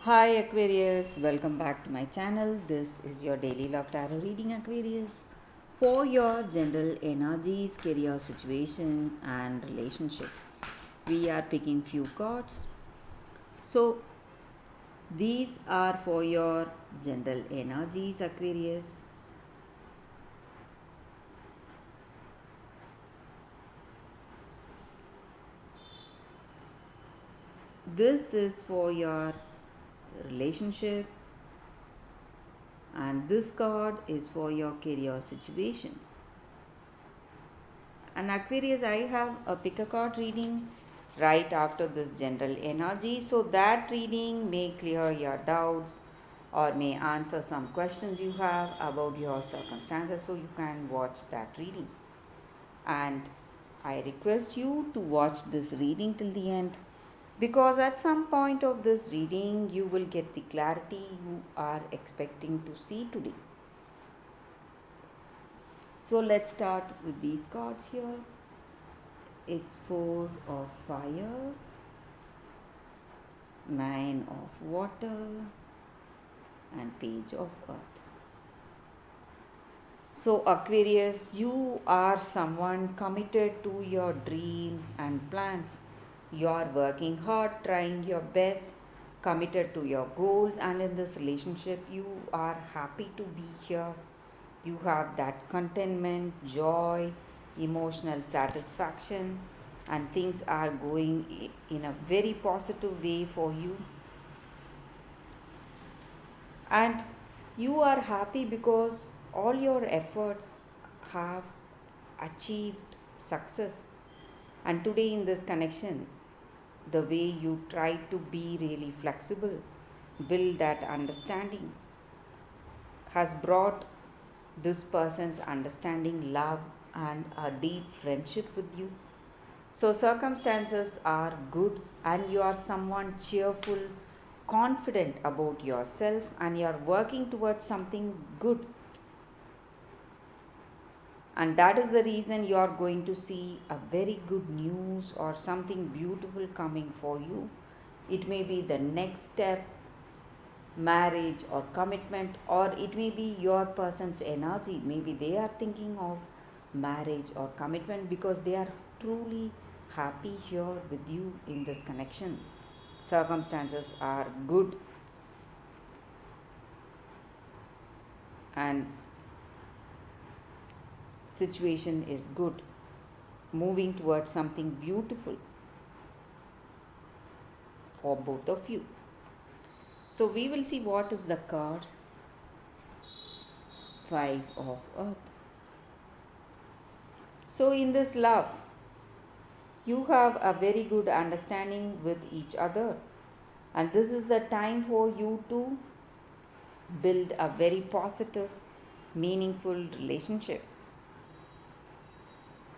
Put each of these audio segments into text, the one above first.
Hi Aquarius, welcome back to my channel. This is your daily love tarot reading, Aquarius, for your general energies, career situation, and relationship. We are picking few cards. So these are for your general energies, Aquarius. This is for your relationship, and this card is for your career situation. And Aquarius, I have a pick a card reading right after this general energy, so that reading may clear your doubts or may answer some questions you have about your circumstances, so you can watch that reading. And I request you to watch this reading till the end, because at some point of this reading you will get the clarity you are expecting to see today. So let's start with these cards here. It's Four of Fire, Nine of Water, and Page of Earth. So Aquarius, you are someone committed to your dreams and plans. You are working hard, trying your best, committed to your goals, and in this relationship you are happy to be here. You have that contentment, joy, emotional satisfaction, and things are going in a very positive way for you. And you are happy because all your efforts have achieved success. And today, in this connection, the way you try to be really flexible, build that understanding, has brought this person's understanding, love, and a deep friendship with you. So, circumstances are good, and you are someone cheerful, confident about yourself, and you are working towards something good. And that is the reason you are going to see a very good news or something beautiful coming for you. It may be the next step, marriage or commitment, or it may be your person's energy. Maybe they are thinking of marriage or commitment because they are truly happy here with you in this connection. Circumstances are good, and situation is good, moving towards something beautiful for both of you. So we will see what is the card. Five of Earth. So in this love, you have a very good understanding with each other, and this is the time for you to build a very positive, meaningful relationship.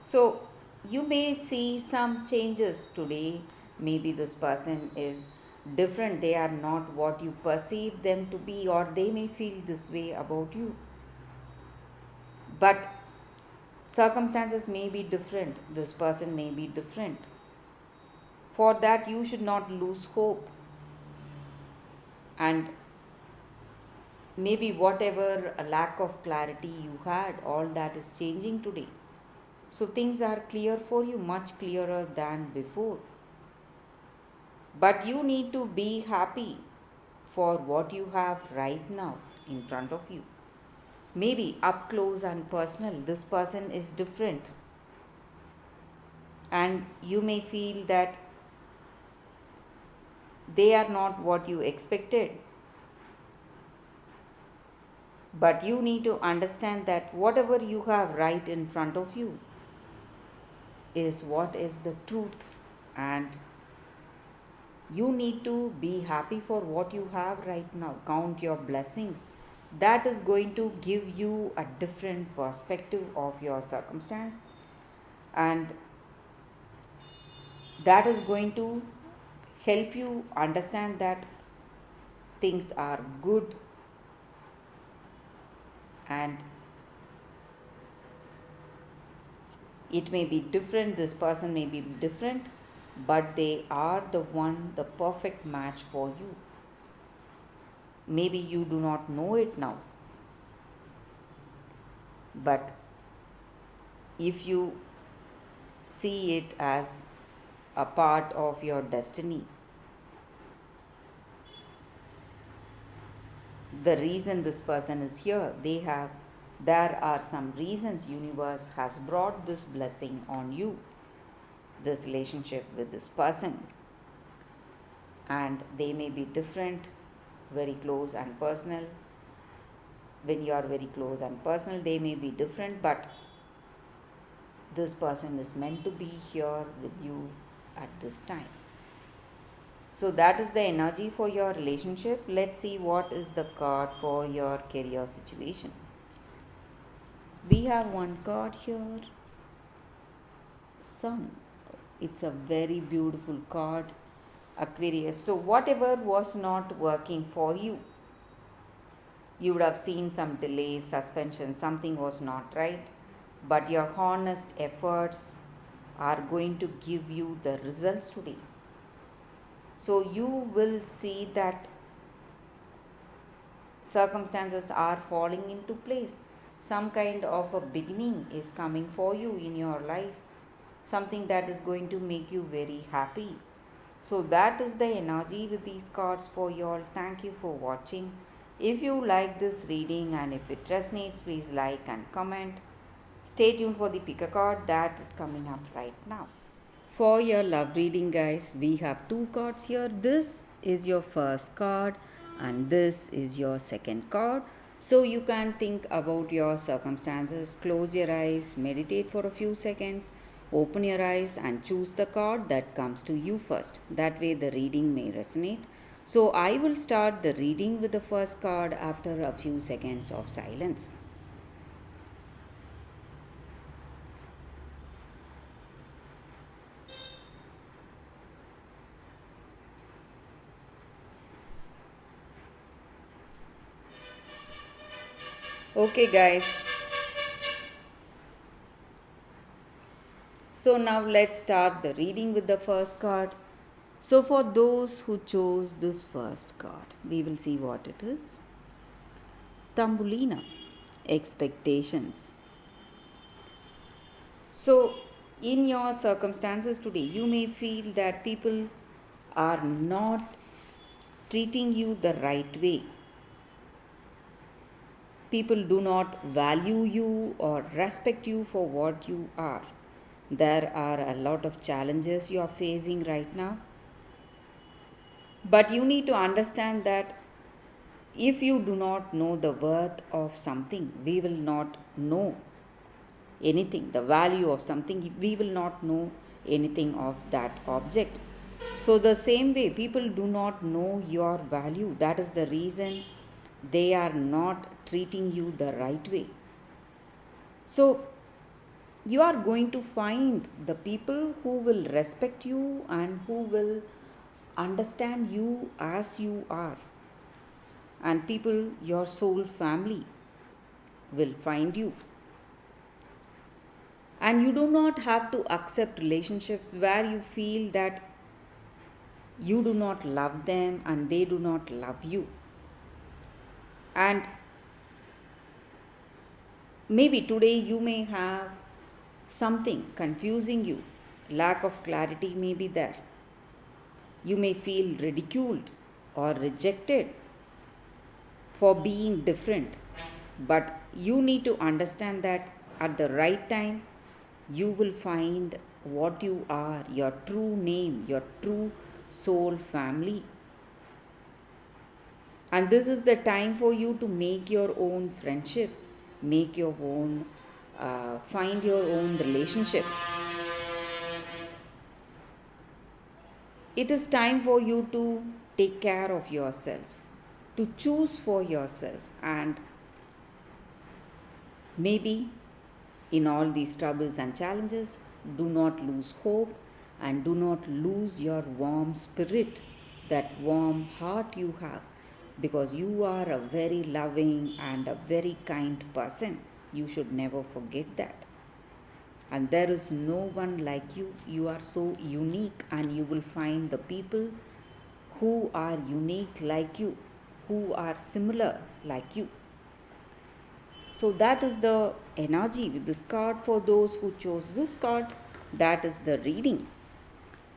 So you may see some changes today. Maybe this person is different, they are not what you perceive them to be, or they may feel this way about you. But circumstances may be different, this person may be different. For that, you should not lose hope, and maybe whatever a lack of clarity you had, all that is changing today. So things are clear for you, much clearer than before. But you need to be happy for what you have right now in front of you. Maybe up close and personal, this person is different, and you may feel that they are not what you expected. But you need to understand that whatever you have right in front of you is what is the truth, and you need to be happy for what you have right now. Count your blessings. That is going to give you a different perspective of your circumstance, and that is going to help you understand that things are good, and it may be different, this person may be different, but they are the perfect match for you. Maybe you do not know it now, but if you see it as a part of your destiny, the reason this person is here, there are some reasons universe has brought this blessing on you, this relationship with this person, and they may be different, very close and personal. When you are very close and personal, they may be different, but this person is meant to be here with you at this time. So that is the energy for your relationship. Let's see what is the card for your career situation. We have one card here, Sun. It's a very beautiful card, Aquarius. So whatever was not working for you, you would have seen some delays, suspension, something was not right, but your honest efforts are going to give you the results today. So you will see that circumstances are falling into place. Some kind of a beginning is coming for you in your life, something that is going to make you very happy. So that is the energy with these cards for you all. Thank you for watching. If you like this reading and if it resonates, please like and comment. Stay tuned for the pick a card that is coming up right now. For your love reading, guys, we have two cards here. This is your first card and this is your second card. So you can think about your circumstances, close your eyes, meditate for a few seconds, open your eyes and choose the card that comes to you first. That way the reading may resonate. So I will start the reading with the first card after a few seconds of silence. Okay, guys. So now let's start the reading with the first card. So for those who chose this first card, we will see what it is. Tambulina, expectations. So in your circumstances today, you may feel that people are not treating you the right way. People do not value you or respect you for what you are. There are a lot of challenges you are facing right now. But you need to understand that if you do not know the worth of something, we will not know anything, the value of something, we will not know anything of that object. So, the same way, people do not know your value. That is the reason they are not treating you the right way. So, you are going to find the people who will respect you and who will understand you as you are. And people, your soul family, will find you. And you do not have to accept relationships where you feel that you do not love them and they do not love you. And maybe today you may have something confusing you, lack of clarity may be there. You may feel ridiculed or rejected for being different, but you need to understand that at the right time you will find what you are, your true name, your true soul family. And this is the time for you to make your own friendship, make your own, find your own relationship. It is time for you to take care of yourself, to choose for yourself, and maybe in all these troubles and challenges, do not lose hope and do not lose your warm spirit, that warm heart you have, because you are a very loving and a very kind person. You should never forget that. And there is no one like you. You are so unique, and you will find the people who are unique like you. who are similar like you. So that is the energy with this card for those who chose this card. That is the reading.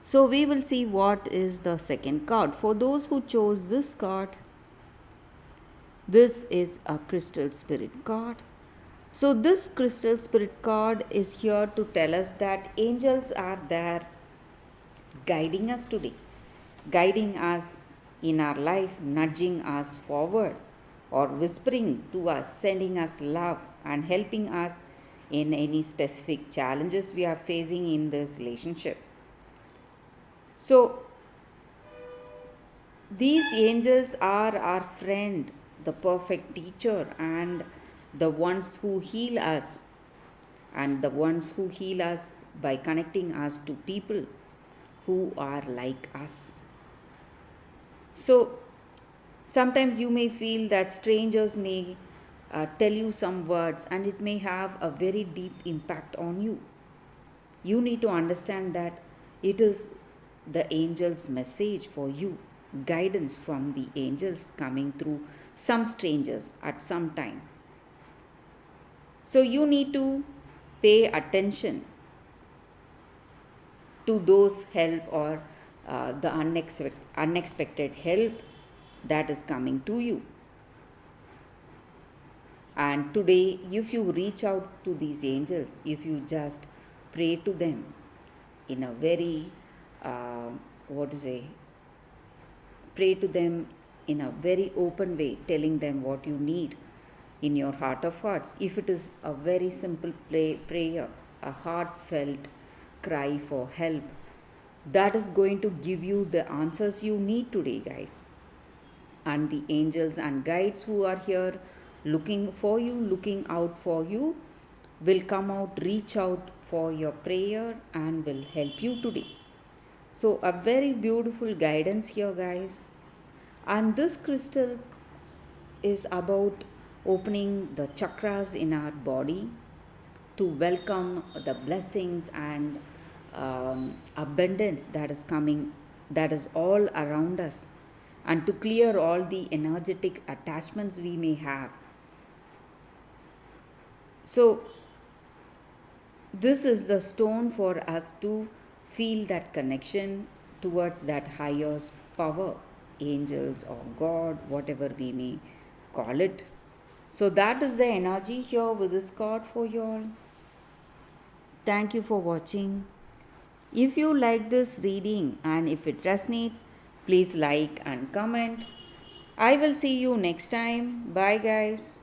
So we will see what is the second card. For those who chose this card, this is a crystal spirit card. So this crystal spirit card is here to tell us that angels are there guiding us today, guiding us in our life, nudging us forward, or whispering to us, sending us love and helping us in any specific challenges we are facing in this relationship. So, these angels are our friend, the perfect teacher, and the ones who heal us, and the ones who heal us by connecting us to people who are like us. So, sometimes you may feel that strangers may tell you some words and it may have a very deep impact on you. You need to understand that it is the angel's message for you, guidance from the angels coming through some strangers at some time. So you need to pay attention to those help or the unexpected help that is coming to you. And today, if you reach out to these angels, if you just pray to them in a very, pray to them in a very open way, telling them what you need in your heart of hearts. If it is a very simple prayer, a heartfelt cry for help, that is going to give you the answers you need today, guys. And the angels and guides who are here looking for you, looking out for you, will come out, reach out for your prayer and will help you today. So a very beautiful guidance here, guys. And this crystal is about opening the chakras in our body to welcome the blessings and abundance that is coming, that is all around us, and to clear all the energetic attachments we may have. So this is the stone for us to feel that connection towards that higher power, angels or God, whatever we may call it. So that is the energy here with this card for you all. Thank you for watching. If you like this reading and if it resonates, please like and comment. I will see you next time. Bye, guys.